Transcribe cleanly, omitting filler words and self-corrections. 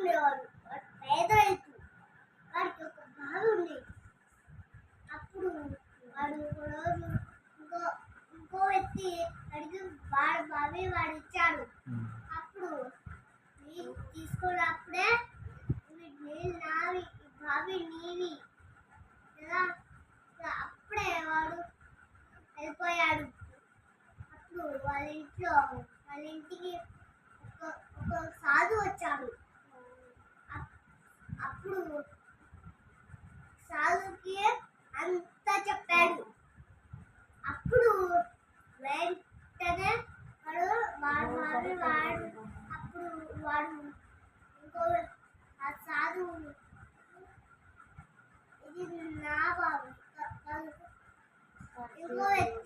ఉండేవాడు. వాడు పేద రైతు. వాడికి ఒక బావి ఉండేది. అప్పుడు వాడు ఒకరోజు ఇంకో ఇంకో వ్యక్తి అడిగి వాడు బావి వాడు ఇచ్చాడు. అప్పుడు నీళ్ళు తీసుకున్నప్పుడే నీళ్ళు నావి, ఈ బావి నీవి కదా. అప్పుడే వాడు వెళ్ళిపోయాడు. అప్పుడు వాళ్ళ ఇంటికి ఒక సాధు వచ్చాడు. అప్పుడు సాధుకి అంతా చెప్పాడు. అప్పుడు వెంటనే వాడు అప్పుడు వాడు ఇంకో ఆ సాధు ఇది నా బాబు ఇంకో వ్యక్తి